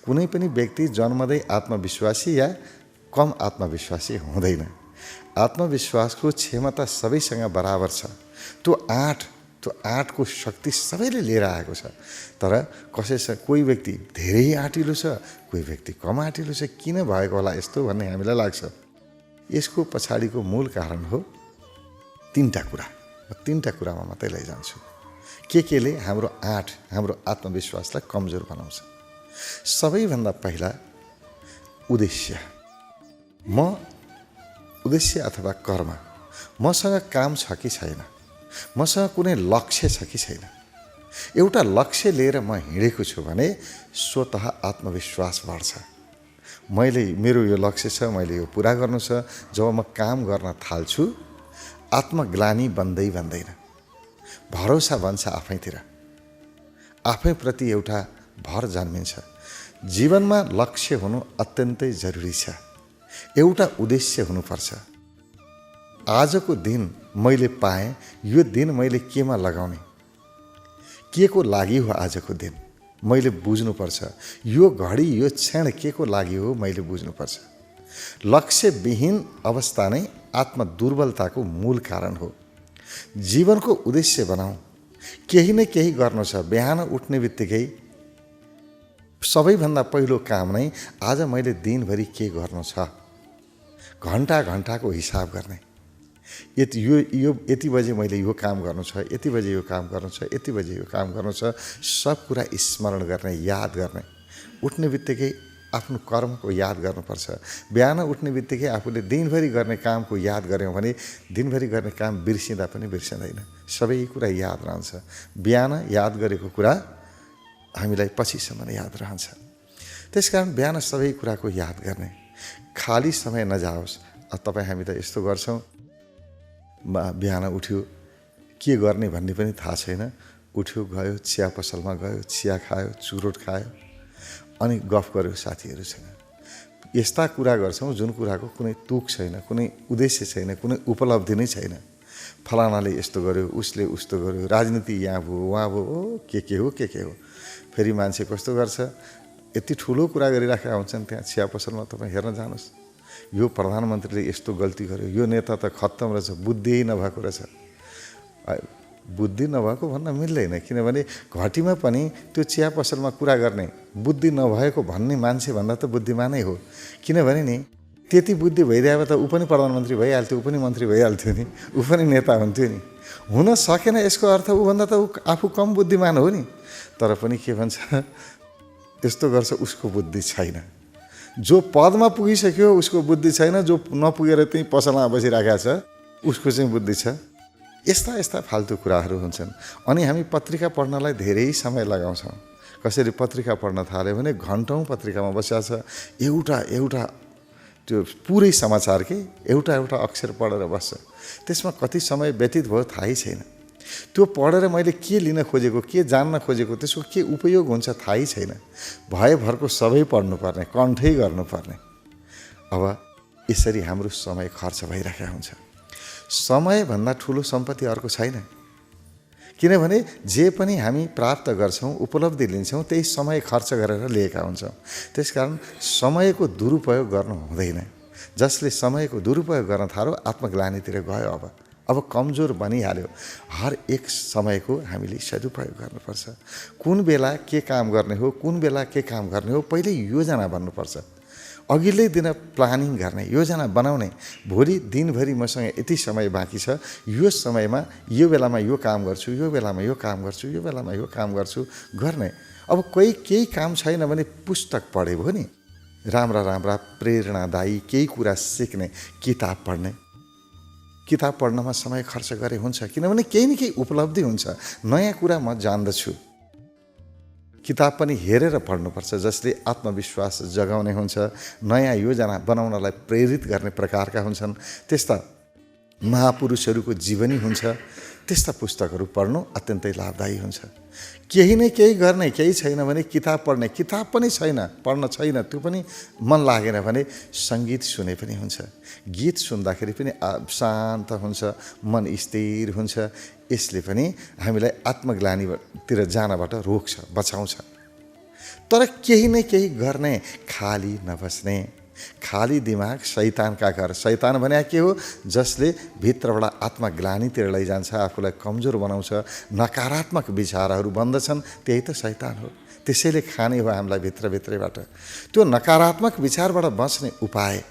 कुनै पनि व्यक्ति जन्मदै आत्मविश्वासी या कम आत्मविश्वासी हुँदैन। आत्मविश्वासको क्षमता सबैसँग बराबर छ। त्यो आँटको शक्ति सबैले लिएर आएको छ। तर कसैसँग कोही व्यक्ति धेरै आँटिलो छ, कोही व्यक्ति कम आँटिलो छ। किन भएको होला यस्तो भन्ने हामीलाई लाग्छ। यसको पछाडिको मूल कारण हो तीनटा कुरा। म तीनटा कुरामा मात्रै लैजान्छु। केले हाम्रो आत्मविश्वासलाई कमजोर बनाउँछ। सबैभन्दा पहिला उद्देश्य। उद्देश्य अथवा कर्म। मसँग काम छ कि छैन, मसँग कुनै लक्ष्य छ कि छैन। एउटा लक्ष्य लिएर म हिँडेको छु भने स्वतः आत्मविश्वास बढ्छ। मेरो यो लक्ष्य छ, मैले यो पुरा गर्नु छ। जब म काम गर्न थाल्छु, आत्मग्लानी बन्दैन, भरोसा बन्छ आफैतिर, आफैप्रति एउटा भर जन्मिन्छ। जीवनमा लक्ष्य हुनु अत्यन्तै जरुरी छ। एउटा उद्देश्य हुनुपर्छ। आजको दिन मैले पाएँ, यो दिन मैले केमा लगाउने, के को लागि हो आजको दिन मैले बुझ्नुपर्छ। यो घडी, यो क्षण के को लागि हो मैले बुझ्नुपर्छ। लक्ष्यविहीन अवस्था नै आत्मदुर्बलताको मूल कारण हो। जीवनको उद्देश्य बनाऊ। केही न केही गर्नु छ। बिहान उठ्ने बित्तिकै सबैभन्दा पहिलो काम नै आज मैले दिनभरि के गर्नु छ। घन्टाको हिसाब गर्ने। यति बजे मैले यो काम गर्नु छ, यति बजे यो काम गर्नु छ, यति बजे यो काम गर्नु छ। सब कुरा स्मरण गर्ने, याद गर्ने। उठ्ने बित्तिकै आफ्नो कर्मको याद गर्नुपर्छ। बिहान उठ्ने बित्तिकै आफूले दिनभरि गर्ने कामको याद गऱ्यौँ भने दिनभरि गर्ने काम बिर्सिँदा पनि बिर्सिँदैन। सबै कुरा याद रहन्छ। बिहान याद गरेको कुरा हामीलाई पछिसम्म याद रहन्छ। त्यसकारण बिहान सबै कुराको याद गर्ने। खाली समय नजाओस्। हामी त यस्तो गर्छौँ, बिहान उठ्यो, के गर्ने भन्ने पनि थाहा छैन। उठ्यो, गयो, चिया पसलमा गयो, चिया खायो, चुरोट खायो, अनि गफ गर्यो साथीहरूसँग। यस्ता कुरा गर्छौँ जुन कुराको कुनै तुक छैन, कुनै उद्देश्य छैन, कुनै उपलब्धि नै छैन। फलानाले यस्तो गर्यो, उसले उस्तो गर्यो, राजनीति यहाँ भयो, उहाँ भयो, के हो। फेरि मान्छे कस्तो गर्छ, यति ठुलो कुरा गरिराखेका हुन्छन् त्यहाँ चिया पसलमा। तपाईँ हेर्न जानुहोस्, यो प्रधानमन्त्रीले यस्तो गल्ती गर्यो, यो नेता त खत्तम रहेछ, बुद्धि नभएको रहेछ। बुद्धि नभएको भन्न मिल्दैन, किनभने घटीमा पनि त्यो चिया पसलमा कुरा गर्ने बुद्धि नभएको भन्ने मान्छे भन्दा त बुद्धिमानै हो। किनभने नि त्यति बुद्धि भइदिए त ऊ पनि प्रधानमन्त्री भइहाल्थ्यो, ऊ पनि मन्त्री भइहाल्थ्यो नि, ऊ पनि नेता हुन्थ्यो नि। हुन सकेन यसको अर्थ ऊभन्दा त ऊ आफू कम बुद्धिमान हो नि। तर पनि के भन्छ, यस्तो गर्छ, उसको बुद्धि छैन। जो पदमा पुगिसक्यो उसको बुद्धि छैन, जो नपुगेर त्यही पसलमा बसिराखेको छ उसको चाहिँ बुद्धि छ। यस्ता फाल्तु कुराहरू हुन्छन्। अनि हामी पत्रिका पढ्नलाई धेरै समय लगाउँछौँ। कसरी पत्रिका पढ्न थाल्यो भने घन्टौँ पत्रिकामा बसिया छ। एउटा त्यो पुरै समाचार के एउटा अक्षर पढेर बस्छ। त्यसमा कति समय व्यतीत भयो थाहै छैन। त्यो पढेर मैले के लिन खोजेको, के जान्न खोजेको, त्यसको के उपयोग हुन्छ थाहै छैन। भयभरको सबै पढ्नुपर्ने, कण्ठै गर्नुपर्ने। अब यसरी हाम्रो समय खर्च भइरहेको हुन्छ। समयभन्दा ठुलो सम्पत्ति अर्को छैन। किनभने जे पनि हामी प्राप्त गर्छौँ, उपलब्धि लिन्छौँ, त्यही समय खर्च गरेर लिएका हुन्छौँ। त्यसकारण समयको दुरुपयोग गर्नु हुँदैन। जसले समयको दुरुपयोग गर्न थाल्यो आत्मग्लानीतिर गयो। अब कमजोर बनिहाल्यो। हर एक समयको हामीले सदुपयोग गर्नुपर्छ। कुन बेला के काम गर्ने हो, कुन बेला के काम गर्ने हो, पहिले योजना बन्नुपर्छ। अघिल्लै दिन प्लानिङ गर्ने, योजना बनाउने। भोलि दिनभरि मसँग यति समय बाँकी छ, यो समयमा यो बेलामा यो काम गर्छु, यो बेलामा यो काम गर्छु, यो बेलामा यो काम गर्छु गर्ने। अब केही काम छैन भने पुस्तक पढे भयो नि, राम्रा प्रेरणादायी केही कुरा सिक्ने, किताब पढ्ने। किताब पढ्नमा समय खर्च गरे हुन्छ, किनभने केही न केही उपलब्धि हुन्छ। नयाँ कुरा म जान्दछु। किताब पनि हेरेर पढ्नुपर्छ, जसले आत्मविश्वास जगाउने हुन्छ, नयाँ योजना बनाउनलाई प्रेरित गर्ने प्रकारका हुन्छन्। त्यस्ता महापुरुषहरूको जीवनी हुन्छ। त्यस्ता पुस्तकहरू पढ्नु अत्यन्तै लाभदायी हुन्छ। केही न केही गर्ने, केही छैन भने किताब पढ्ने। किताब पनि छैन, पढ्न छैन, त्यो पनि मन लागेन भने सङ्गीत सुने पनि हुन्छ। गीत सुन्दाखेरि पनि शान्त हुन्छ, मन स्थिर हुन्छ। यसले पनि हामीलाई आत्मग्लानीतिर जानबाट रोक्छ, बचाउँछ। तर केही न केही गर्ने, खाली नबस्ने। खाली दिमाग शैतानका घर। शैतान भने के हो? जसले भित्रबाट आत्मग्लानीतिर लैजान्छ, आफूलाई कमजोर बनाउँछ, नकारात्मक विचारहरू बन्दछन्, त्यही त शैतान हो। त्यसैले खाने हो हामीलाई भित्रभित्रैबाट। त्यो नकारात्मक विचारबाट बच्ने उपाय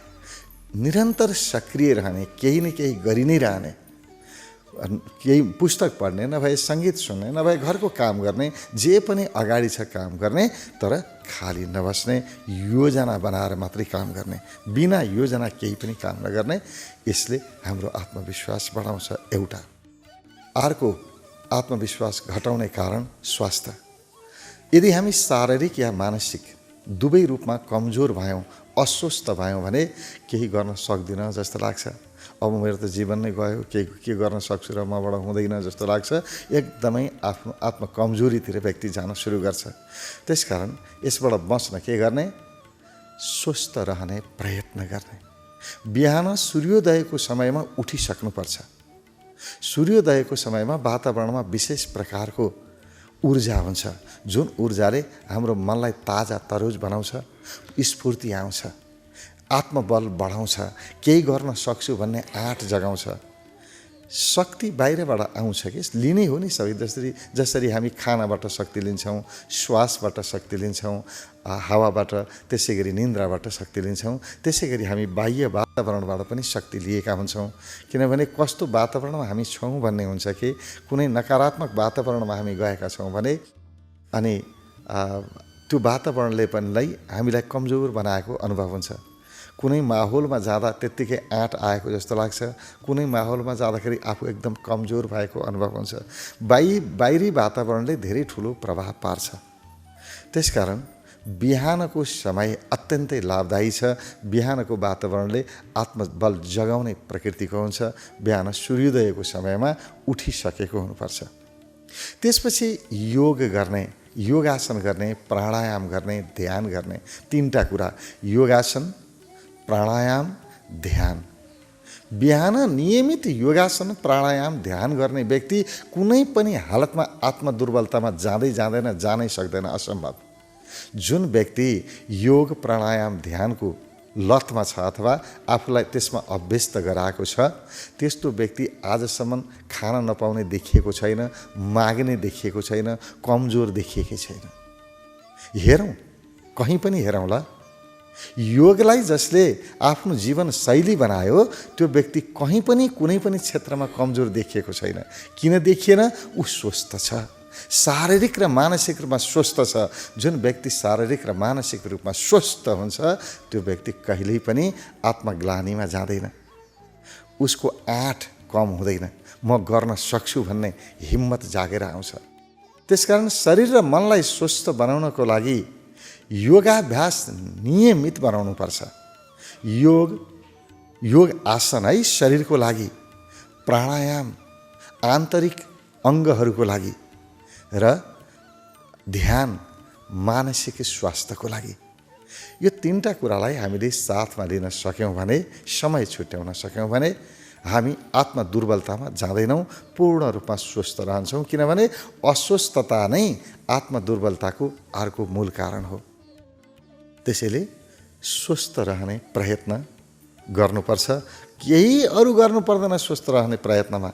निरन्तर सक्रिय रहने, केही न केही गरि नै रहने, केही पुस्तक पढ्ने, नभए सङ्गीत सुन्ने, नभए घरको काम गर्ने, जे पनि अगाडि छ काम गर्ने, तर खाली नबस्ने, योजना बनाएर मात्रै काम गर्ने, बिना योजना केही पनि काम नगर्ने। यसले हाम्रो आत्मविश्वास बढाउँछ एउटा। अर्को आत्मविश्वास घटाउने कारण स्वास्थ्य। यदि हामी शारीरिक या मानसिक दुवै रूपमा कमजोर भयौँ, अस्वस्थ भयौँ भने केही गर्न सक्दिनँ जस्तो लाग्छ। अब मेरो त जीवन नै गयो, के गर्न सक्छु र मबाट हुँदैन जस्तो लाग्छ। एकदमै आफ्नो आत्मकमजोरीतिर व्यक्ति जान सुरु गर्छ। त्यसकारण यसबाट बच्न के गर्ने? स्वस्थ रहने प्रयत्न गर्ने। बिहान सूर्योदयको समयमा उठिसक्नुपर्छ। सूर्योदयको समयमा वातावरणमा विशेष प्रकारको ऊर्जा हुन्छ, जुन ऊर्जाले हाम्रो मनलाई ताजा तरोज बनाउँछ, स्फूर्ति आउँछ, आत्मबल बढाउँछ, केही गर्न सक्छु भन्ने आँट जगाउँछ। शक्ति बाहिरबाट आउँछ कि लिनै हो नि सबै। जसरी हामी खानाबाट शक्ति लिन्छौँ, श्वासबाट शक्ति लिन्छौँ, हावाबाट, त्यसै गरी निन्द्राबाट शक्ति लिन्छौँ, त्यसै गरी हामी बाह्य वातावरणबाट पनि शक्ति लिएका हुन्छौँ। किनभने कस्तो वातावरणमा हामी छौँ भन्ने हुन्छ कि कुनै नकारात्मक वातावरणमा हामी गएका छौँ भने अनि त्यो वातावरणले पनि हामीलाई कमजोर बनाएको अनुभव हुन्छ। कुनै माहौलमा जाँदा त्यत्तिकै आँट आएको जस्तो लाग्छ, कुनै माहौलमा जाँदाखेरि आफू एकदम कमजोर भएको अनुभव हुन्छ। बाहिरी वातावरणले धेरै ठुलो प्रभाव पार्छ। त्यसकारण बिहानको समय अत्यन्तै लाभदायी छ। बिहानको वातावरणले आत्मबल जगाउने प्रकृतिको हुन्छ। बिहान सूर्योदयको समयमा उठिसकेको हुनुपर्छ। त्यसपछि योग गर्ने, योगासन गर्ने, प्राणायाम गर्ने, ध्यान गर्ने। तीनटा कुरा, योगासन, प्राणायाम, ध्यान। बिहान नियमित योगासन, प्राणायाम, ध्यान गर्ने व्यक्ति कुनै पनि हालतमा आत्मदुर्बलतामा जाँदैन, जानै सक्दैन, असम्भव। जुन व्यक्ति योग, प्राणायाम, ध्यानको लतमा छ अथवा आफूलाई त्यसमा अभ्यस्त गराएको छ, त्यस्तो व्यक्ति आजसम्म खान नपाउने देखिएको छैन, माग्ने देखिएको छैन, कमजोर देखिएकै छैन। हेरौँ, कहीँ पनि हेरौँला, योगलाई जसले आफ्नो जीवन शैली बनायो त्यो व्यक्ति कहीँ पनि कुनै पनि क्षेत्रमा कमजोर देखिएको छैन। किन देखिएन? ऊ स्वस्थ छ, शारीरिक र मानसिक रूपमा स्वस्थ छ। जुन व्यक्ति शारीरिक र मानसिक रूपमा स्वस्थ हुन्छ त्यो व्यक्ति कहिल्यै पनि आत्मग्लानीमा जाँदैन, उसको आँट कम हुँदैन, म गर्न सक्छु भन्ने हिम्मत जागेर आउँछ। त्यसकारण शरीर र मनलाई स्वस्थ बनाउनको लागि योगाभ्यास नियमित बनाउनुपर्छ। योग आसन है शरीरको लागि, प्राणायाम आन्तरिक अङ्गहरूको लागि र ध्यान मानसिक स्वास्थ्यको लागि। यो तीनटा कुरालाई हामीले साथमा लिन सक्यौँ भने, समय छुट्याउन सक्यौँ भने हामी आत्मदुर्बलतामा जाँदैनौँ, पूर्ण रूपमा स्वस्थ रहन्छौँ। किनभने अस्वस्थता नै आत्मदुर्बलताको अर्को मूल कारण हो। त्यसैले स्वस्थ रहने प्रयत्न गर्नुपर्छ। केही अरू गर्नु पर्दैन स्वस्थ रहने प्रयत्नमा।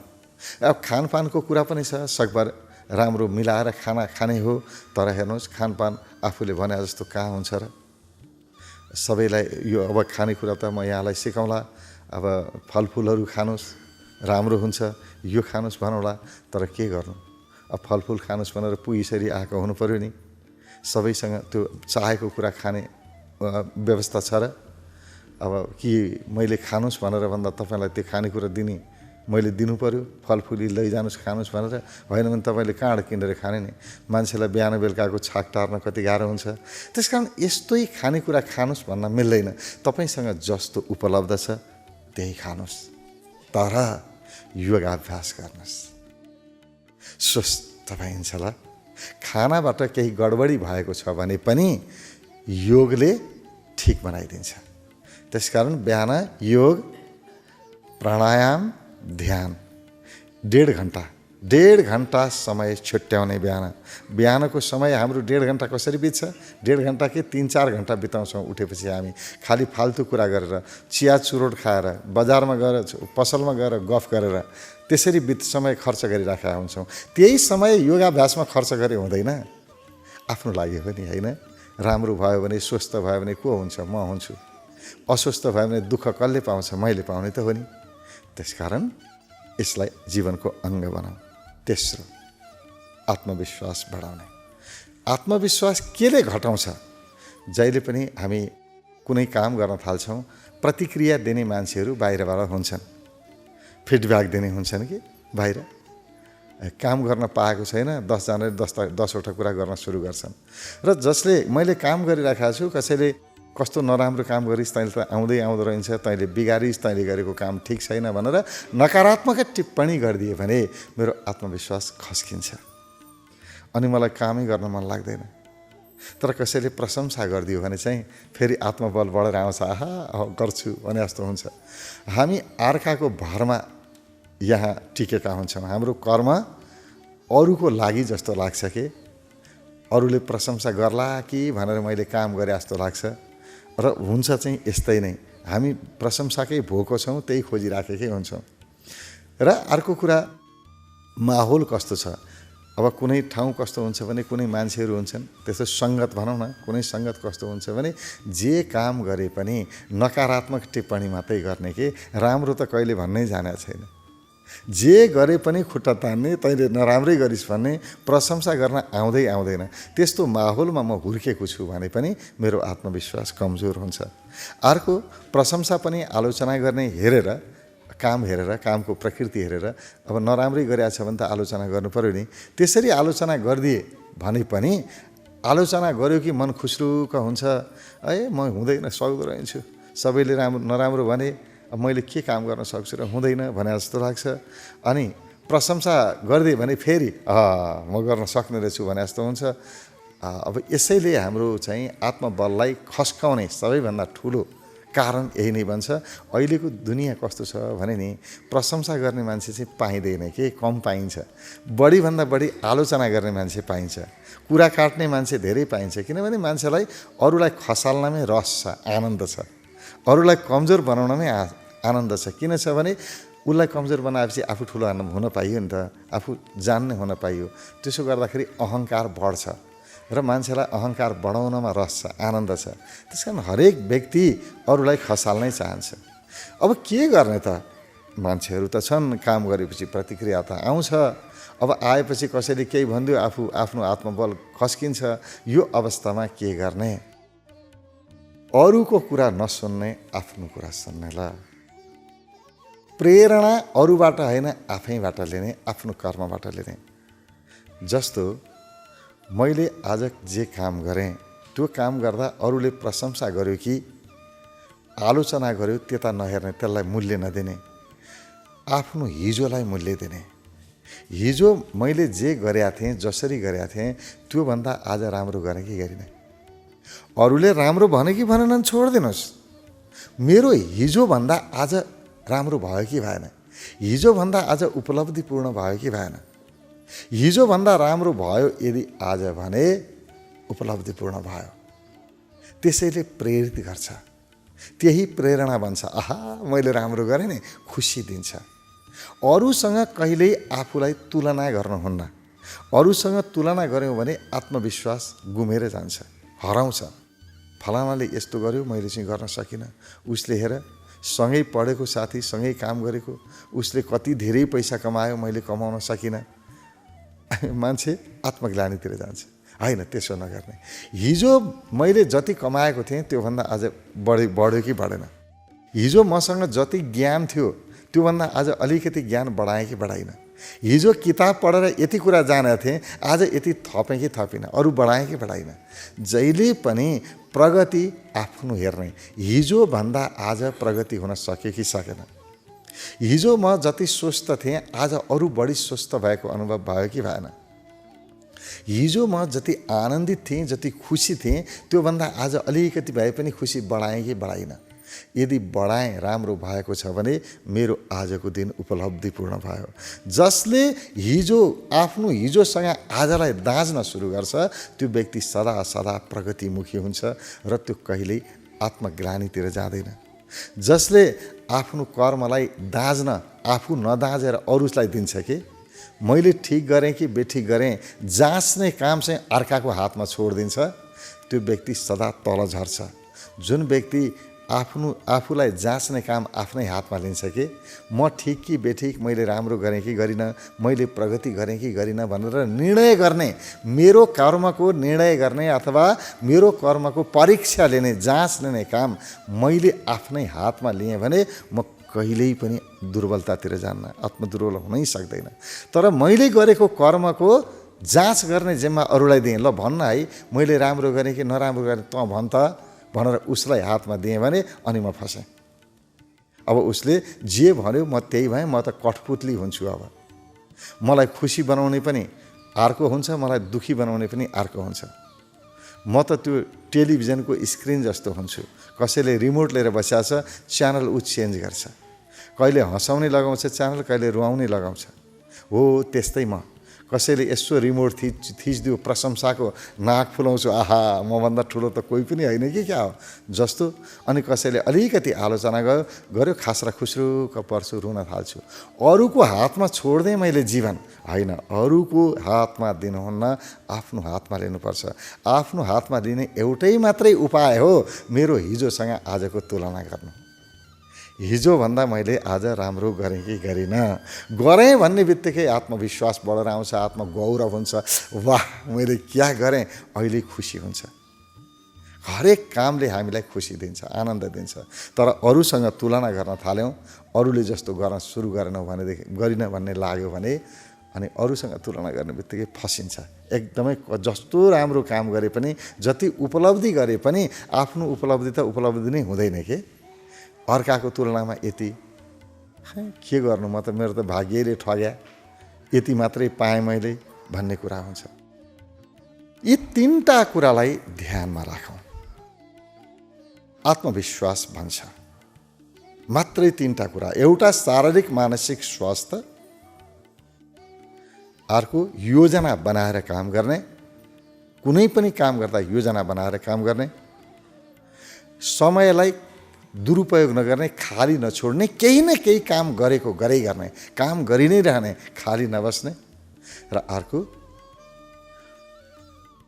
अब खानपानको कुरा पनि छ, सकभर राम्रो मिलाएर खाना खाने हो। तर हेर्नुहोस्, खानपान आफूले भने जस्तो कहाँ हुन्छ र? सबैलाई यो अब खानेकुरा त म यहाँलाई सिकाउँला। अब फलफुलहरू खानुहोस्, राम्रो हुन्छ, यो खानुहोस् भनौँला, तर के गर्नु? अब फलफुल खानुहोस् भनेर पुगीसरी आएको हुनु पऱ्यो नि। सबैसँग त्यो चाहेको कुरा खाने व्यवस्था छ र? अब कि मैले खानुहोस् भनेर भन्दा तपाईँलाई त्यो खानेकुरा दिने मैले दिनु पऱ्यो? फलफुली लैजानुहोस् खानुहोस् भनेर होइन भने तपाईँले कहाँबाट किनेर खाने नि? मान्छेलाई बिहान बेलुकाको छाक टार्न कति गाह्रो हुन्छ। त्यसकारण यस्तै खानेकुरा खानुहोस् भन्न मिल्दैन। तपाईँसँग जस्तो उपलब्ध छ त्यही खानुहोस्, तर योगाभ्यास गर्नुहोस्, स्वस्थ पाइन्छ ल। खानाबाट केही गडबडी भएको छ भने पनि योगले ठिक बनाइदिन्छ। त्यसकारण बिहान योग, प्राणायाम, ध्यान 1.5 घण्टा 1.5 घन्टा समय छुट्याउने बिहानको समय हाम्रो 1.5 घन्टा कसरी बित्छ? 1.5 घन्टा के 3-4 घन्टा बिताउँछौँ उठेपछि हामी खालि फाल्तु कुरा गरेर, चिया चुरोट खाएर, बजारमा गएर, पसलमा गएर गफ गरेर त्यसरी समय खर्च गरिराखेका हुन्छौँ। त्यही समय योगाभ्यासमा खर्च गरे हुँदैन? आफ्नो लागि पनि होइन। राम्रो भयो भने, स्वस्थ भयो भने को हुन्छ? म हुन्छु। अस्वस्थ भयो भने दुःख कसले पाउँछ? मैले पाउने त हो नि। त्यसकारण यसलाई जीवनको अङ्ग बनाऊ। तेस्रो, आत्मविश्वास बढाउने। आत्मविश्वास केले घटाउँछ? जहिले पनि हामी कुनै काम गर्न थाल्छौँ, प्रतिक्रिया दिने मान्छेहरू बाहिरबाट हुन्छन्, फिडब्याक दिने हुन्छन् कि बाहिर। काम गर्न पाएको छैन, 10 जनाले 10वटा कुरा गर्न सुरु गर्छन्। र जसले मैले काम गरिरहेको छु, कसैले कस्तो नराम्रो काम गरिस्, तैँले त आउँदो रहन्छ, तैँले बिगारिस्, तैँले गरेको काम ठिक छैन भनेर नकारात्मक टिप्पणी गरिदिए भने मेरो आत्मविश्वास खस्किन्छ अनि मलाई कामै गर्न मन लाग्दैन। तर कसैले प्रशंसा गरिदियो भने चाहिँ फेरि आत्मबल बढेर आउँछ, आहा गर्छु भने जस्तो हुन्छ। हामी अर्काको भरमा यहाँ टिकेका हुन्छौँ। हाम्रो कर्म अरूको लागि जस्तो लाग्छ कि अरूले प्रशंसा गर्ला कि भनेर मैले काम गरे जस्तो लाग्छ। र हुन्छ चाहिँ यस्तै नै, हामी प्रशंसाकै भोको छौँ, त्यही खोजिराखेकै हुन्छौँ। र अर्को कुरा, माहौल कस्तो छ। अब कुनै ठाउँ कस्तो हुन्छ भने कुनै मान्छेहरू हुन्छन्, त्यसो सङ्गत भनौँ न, कुनै सङ्गत कस्तो हुन्छ भने जे काम गरे पनि नकारात्मक टिप्पणी मात्रै गर्ने कि राम्रो त कहिले भन्नै जाने छैन। जे गरे पनि खुट्टा तान्ने, तैँले नराम्रै गरिस् भन्ने, प्रशंसा गर्न आउँदैन। त्यस्तो माहौलमा म हुर्केको छु भने पनि मेरो आत्मविश्वास कमजोर हुन्छ। अर्को, प्रशंसा पनि आलोचना गर्ने हेरेर, कामको प्रकृति हेरेर, अब नराम्रै गरेछ भने त आलोचना गर्नु पर्यो नि। त्यसरी आलोचना गरिदिए भने पनि आलोचना गर्यो कि मन खुस्रुक हुन्छ, म हुँदैन, सक्दो रहेछु, सबैले नराम्रो भने अब मैले के काम गर्न सक्छु र हुँदैन भने जस्तो लाग्छ। अनि प्रशंसा गरिदिए भने फेरि म गर्न सक्ने रहेछु भने जस्तो हुन्छ। अब यसैले हाम्रो चाहिँ आत्मबललाई खस्काउने सबैभन्दा ठुलो कारण यही नै बन्छ। अहिलेको दुनियाँ कस्तो छ भने नि, प्रशंसा गर्ने मान्छे चाहिँ पाइँदैन कि कम पाइन्छ, बढीभन्दा बढी आलोचना गर्ने मान्छे पाइन्छ, कुरा काट्ने मान्छे धेरै पाइन्छ। किनभने मान्छेलाई अरूलाई खसाल्नमै रस छ, आनन्द छ, अरूलाई कमजोर बनाउनमै आनन्द छ। किन छ भने उसलाई कमजोर बनाएपछि आफू ठुलो हुन पाइयो नि त, आफू जान्ने हुन पाइयो। त्यसो गर्दाखेरि अहङ्कार बढ्छ र मान्छेलाई अहङ्कार बढाउनमा रस छ, आनन्द छ। त्यस कारण हरेक व्यक्ति अरूलाई खसाल्नै चाहन्छ। अब के गर्ने त? मान्छेहरू त छन्, काम गरेपछि प्रतिक्रिया त आउँछ। अब आएपछि कसैले केही भनिदियो, आफ्नो आत्मबल खस्किन्छ। यो अवस्थामा के गर्ने? अरूको कुरा नसुन्ने, आफ्नो कुरा सुन्ने। ल, प्रेरणा अरूबाट होइन, आफैबाट लिने, आफ्नो कर्मबाट लिने। जस्तो मैले आज जे काम गरेँ, त्यो काम गर्दा अरूले प्रशंसा गर्यो कि आलोचना गर्यो, त्यता नहेर्ने, त्यसलाई मूल्य नदिने, आफ्नो हिजोलाई मूल्य दिने। हिजो मैले जे गरेका थिएँ, जसरी गरेका थिएँ, त्योभन्दा आज राम्रो गरेँ कि गरिनँ? अरूले राम्रो भने कि भनेनन् छोडिदिनुहोस्, मेरो हिजोभन्दा आज राम्रो भयो कि भएन? हिजोभन्दा आज उपलब्धिपूर्ण भयो कि भएन? हिजोभन्दा राम्रो भयो यदि आज भने उपलब्धिपूर्ण भयो, त्यसैले प्रेरित गर्छ, त्यही प्रेरणा बन्छ। आहा मैले राम्रो गरेँ नि, खुसी दिन्छ। अरूसँग कहिल्यै आफूलाई तुलना गर्नुहुन्न। अरूसँग तुलना गऱ्यौँ भने आत्मविश्वास गुमेर जान्छ, हराउँछ। फलानाले यस्तो गर्यो, मैले चाहिँ गर्न सकिनँ। उसले हेर, सँगै पढेको साथी, सँगै काम गरेको, उसले कति धेरै पैसा कमायो, मैले कमाउन सकिनँ। मान्छे आत्मग्लानीतिर जान्छ। होइन, त्यसो नगर्ने। हिजो मैले जति कमाएको थिएँ त्योभन्दा आज बढ्यो कि बढेन? हिजो मसँग जति ज्ञान थियो त्योभन्दा आज अलिकति ज्ञान बढाएँ कि बढाइनँ? हिजो किताब पढेर यति कुरा जानेको थिएँ, आज यति थपेँ कि थपिनँ? अरू बढाएँ कि बढाइनँ? जहिले पनि प्रगति आफ्नो हेर्ने। हिजोभन्दा आज प्रगति हुन सक्यो कि सकेन? हिजो म जति स्वस्थ थिएँ, आज अरू बढी स्वस्थ भएको अनुभव भयो कि भएन? हिजो म जति आनन्दित थिएँ, जति खुसी थिएँ, त्योभन्दा आज अलिकति भए पनि खुसी बढाएँ कि बढाइनँ? यदि बढाएँ राम्रो भएको छ भने मेरो आजको दिन उपलब्धिपूर्ण भयो। जसले आफ्नो हिजोसँग आजलाई दाँच्न सुरु गर्छ त्यो व्यक्ति सदा सदा प्रगतिमुखी हुन्छ र त्यो कहिल्यै आत्मग्लानितिर जाँदैन। जसले आफ्नो कर्मलाई दाँच्न आफू नदाँचेर अरूलाई दिन्छ कि मैले ठिक गरेँ कि बेठिक गरेँ जाँच्ने काम चाहिँ अर्काको हातमा छोडिदिन्छ त्यो व्यक्ति सदा तल झर्छ। जुन व्यक्ति आफूलाई जाँच्ने काम आफ्नै हातमा लिन्छ कि म ठिक कि बेठिक, मैले राम्रो गरेँ कि गरिनँ, मैले प्रगति गरेँ कि गरिनँ भनेर निर्णय गर्ने, मेरो कर्मको निर्णय गर्ने अथवा मेरो कर्मको परीक्षा लिने, जाँच लिने काम मैले आफ्नै हातमा लिएँ भने म कहिल्यै पनि दुर्बलतातिर जान्न, आत्मदुर्बल हुनै सक्दैन। तर मैले गरेको कर्मको जाँच गर्ने जिम्मा अरूलाई दिएँ। ल भन्न है, मैले राम्रो गरेँ कि नराम्रो गरेँ तँ भन् त भनेर उसलाई हातमा दिएँ भने अनि म फसेँ। अब उसले जे भन्यो म त्यही भएँ, म त कठपुतली हुन्छु। अब मलाई खुसी बनाउने पनि अर्को हुन्छ, मलाई दुखी बनाउने पनि अर्को हुन्छ। म त त्यो टेलिभिजनको स्क्रिन जस्तो हुन्छु। कसैले रिमोट लिएर बसिएको छ, च्यानल ऊ चेन्ज गर्छ, कहिले हँसाउने लगाउँछ च्यानल, कहिले रुवाउने लगाउँछ। हो त्यस्तै म, कसैले यसो रिमोट थिचिदियो प्रशंसाको नाक फुलाउँछु, आहा मभन्दा ठुलो त कोही पनि होइन कि क्या हो जस्तो। अनि कसैले अलिकति आलोचना गर्यो खास्रा खुस्रुक पर्छु, रुन थाल्छु। अरूको हातमा छोड्दै मैले जीवन होइन, अरूको हातमा दिनुहुन्न, आफ्नो हातमा लिनुपर्छ। आफ्नो हातमा लिने एउटै मात्रै उपाय हो मेरो हिजोसँग आजको तुलना गर्नु। हिजोभन्दा मैले आज राम्रो गरेँ कि गरिनँ, गरेँ भन्ने बित्तिकै आत्मविश्वास बढेर आउँछ, आत्मगौरव हुन्छ। वाह मैले क्या गरेँ, अहिले खुसी हुन्छ। हरेक कामले हामीलाई खुसी दिन्छ, आनन्द दिन्छ। तर अरूसँग तुलना गर्न थाल्यौँ, अरूले जस्तो गर्न सुरु गरिन भन्ने लाग्यो भने अनि अरूसँग तुलना गर्ने बित्तिकै फसिन्छ। एकदमै जस्तो राम्रो काम गरे पनि, जति उपलब्धि गरे पनि आफ्नो उपलब्धि त उपलब्धि नै हुँदैन के, अर्काको तुलनामा यति के गर्नु, म त मेरो त भाग्यले ठग्या, यति मात्रै पाएँ मैले भन्ने कुरा हुन्छ। यी तीनटा कुरालाई ध्यानमा राखौँ। आत्मविश्वास भन्छ मात्रै तीनटा कुरा, एउटा शारीरिक मानसिक स्वास्थ्य, अर्को योजना बनाएर काम गर्ने, कुनै पनि काम गर्दा योजना बनाएर काम गर्ने, समयलाई दुरुपयोग नगर्ने, खाली नछोड्ने, केही न केही काम गरेको गरै गर्ने, काम गरि नै रहने, खाली नबस्ने, र अर्को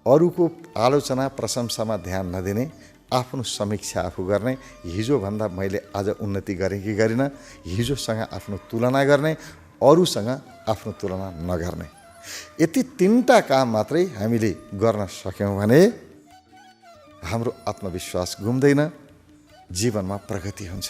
अरूको आलोचना प्रशंसामा ध्यान नदिने, आफ्नो समीक्षा आफू गर्ने, हिजोभन्दा मैले आज उन्नति गरेँ कि गरिनँ, हिजोसँग आफ्नो तुलना गर्ने, अरूसँग आफ्नो तुलना नगर्ने। यति तीनटा काम मात्रै हामीले गर्न सक्यौँ भने हाम्रो आत्मविश्वास गुम्दैन, जीवनमा प्रगति हुन्छ।